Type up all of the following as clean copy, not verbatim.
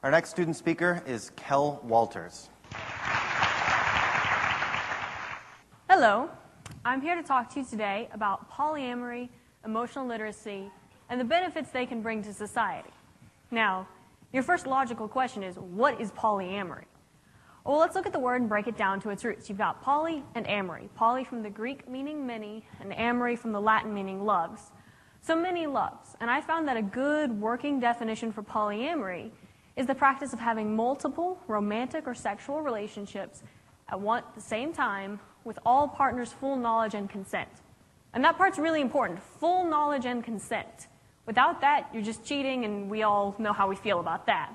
Our next student speaker is Kel Walters. Hello, I'm here to talk to you today about polyamory, emotional literacy, and the benefits they can bring to society. Now, your first logical question is, what is polyamory? Well, let's look at the word and break it down to its roots. You've got poly and amory. Poly from the Greek meaning many, and amory from the Latin meaning loves. So many loves. And I found that a good working definition for polyamory is the practice of having multiple romantic or sexual relationships at the same time with all partners' full knowledge and consent. And that part's really important, full knowledge and consent. Without that, you're just cheating, and we all know how we feel about that.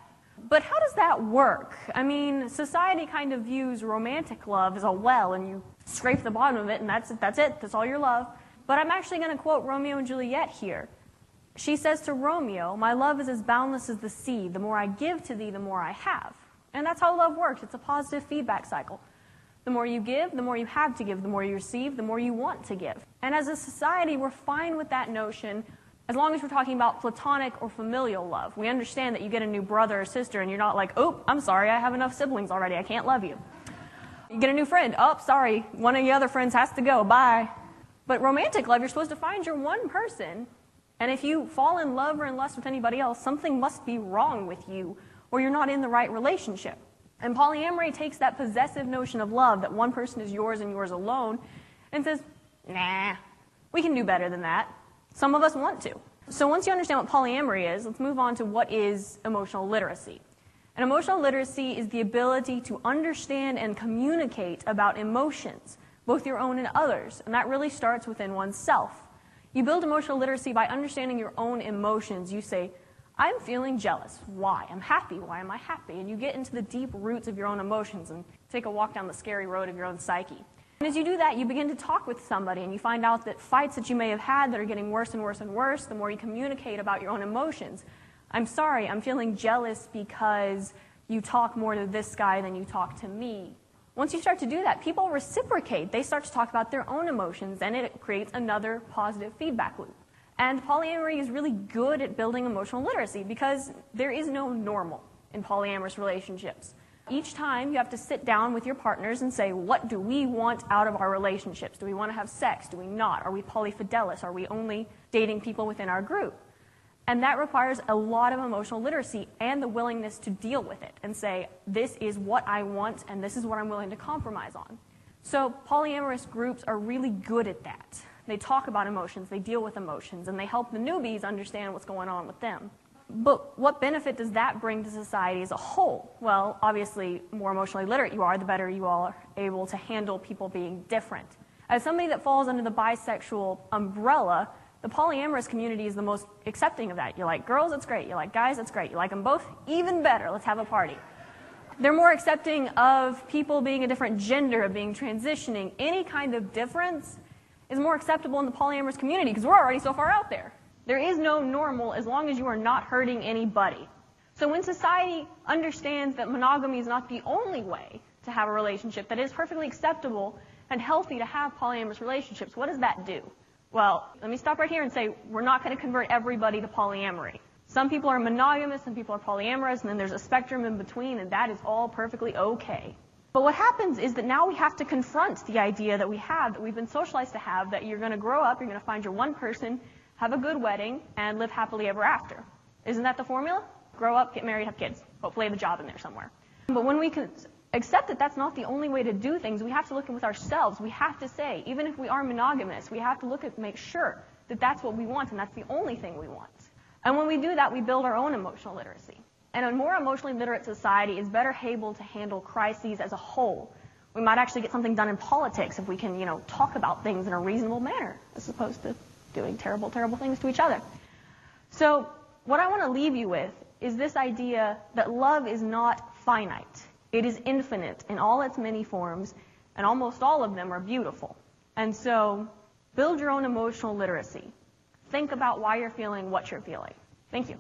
But how does that work? I mean, society kind of views romantic love as a well, and you scrape the bottom of it, and that's it, that's all your love. But I'm actually going to quote Romeo and Juliet here. She says to Romeo, "My love is as boundless as the sea. The more I give to thee, the more I have." And that's how love works. It's a positive feedback cycle. The more you give, the more you have to give. The more you receive, the more you want to give. And as a society, we're fine with that notion as long as we're talking about platonic or familial love. We understand that you get a new brother or sister and you're not like, "Oh, I'm sorry, I have enough siblings already, I can't love you." You get a new friend, "Oh, sorry, one of the other friends has to go, bye." But romantic love, you're supposed to find your one person, and if you fall in love or in lust with anybody else, something must be wrong with you, or you're not in the right relationship. And polyamory takes that possessive notion of love, that one person is yours and yours alone, and says, nah, we can do better than that. Some of us want to. So once you understand what polyamory is, let's move on to what is emotional literacy. And emotional literacy is the ability to understand and communicate about emotions, both your own and others, and that really starts within oneself. You build emotional literacy by understanding your own emotions. You say, "I'm feeling jealous. Why? I'm happy. Why am I happy?" And you get into the deep roots of your own emotions and take a walk down the scary road of your own psyche. And as you do that, you begin to talk with somebody, and you find out that fights that you may have had that are getting worse and worse and worse, the more you communicate about your own emotions. "I'm sorry, I'm feeling jealous because you talk more to this guy than you talk to me." Once you start to do that, people reciprocate. They start to talk about their own emotions, and it creates another positive feedback loop. And polyamory is really good at building emotional literacy because there is no normal in polyamorous relationships. Each time you have to sit down with your partners and say, what do we want out of our relationships? Do we want to have sex? Do we not? Are we polyfidelous? Are we only dating people within our group? And that requires a lot of emotional literacy and the willingness to deal with it and say, this is what I want and this is what I'm willing to compromise on. So polyamorous groups are really good at that. They talk about emotions, they deal with emotions, and they help the newbies understand what's going on with them. But what benefit does that bring to society as a whole? Well, obviously, the more emotionally literate you are, the better you all are able to handle people being different. As somebody that falls under the bisexual umbrella, the polyamorous community is the most accepting of that. You like girls, that's great. You like guys, that's great. You like them both, even better. Let's have a party. They're more accepting of people being a different gender, of being transitioning. Any kind of difference is more acceptable in the polyamorous community because we're already so far out there. There is no normal as long as you are not hurting anybody. So when society understands that monogamy is not the only way to have a relationship, that it is perfectly acceptable and healthy to have polyamorous relationships, what does that do? Well, let me stop right here and say we're not going to convert everybody to polyamory. Some people are monogamous, some people are polyamorous, and then there's a spectrum in between, and that is all perfectly okay. But what happens is that now we have to confront the idea that we have, that we've been socialized to have, that you're going to grow up, you're going to find your one person, have a good wedding, and live happily ever after. Isn't that the formula? Grow up, get married, have kids. Hopefully have a job in there somewhere. But when we can accept that that's not the only way to do things, we have to look with ourselves. We have to say, even if we are monogamous, we have to look at, make sure that that's what we want, and that's the only thing we want. And when we do that, we build our own emotional literacy. And a more emotionally literate society is better able to handle crises as a whole. We might actually get something done in politics if we can, talk about things in a reasonable manner, as opposed to doing terrible, terrible things to each other. So what I want to leave you with is this idea that love is not finite. It is infinite in all its many forms, and almost all of them are beautiful. And so build your own emotional literacy. Think about why you're feeling what you're feeling. Thank you.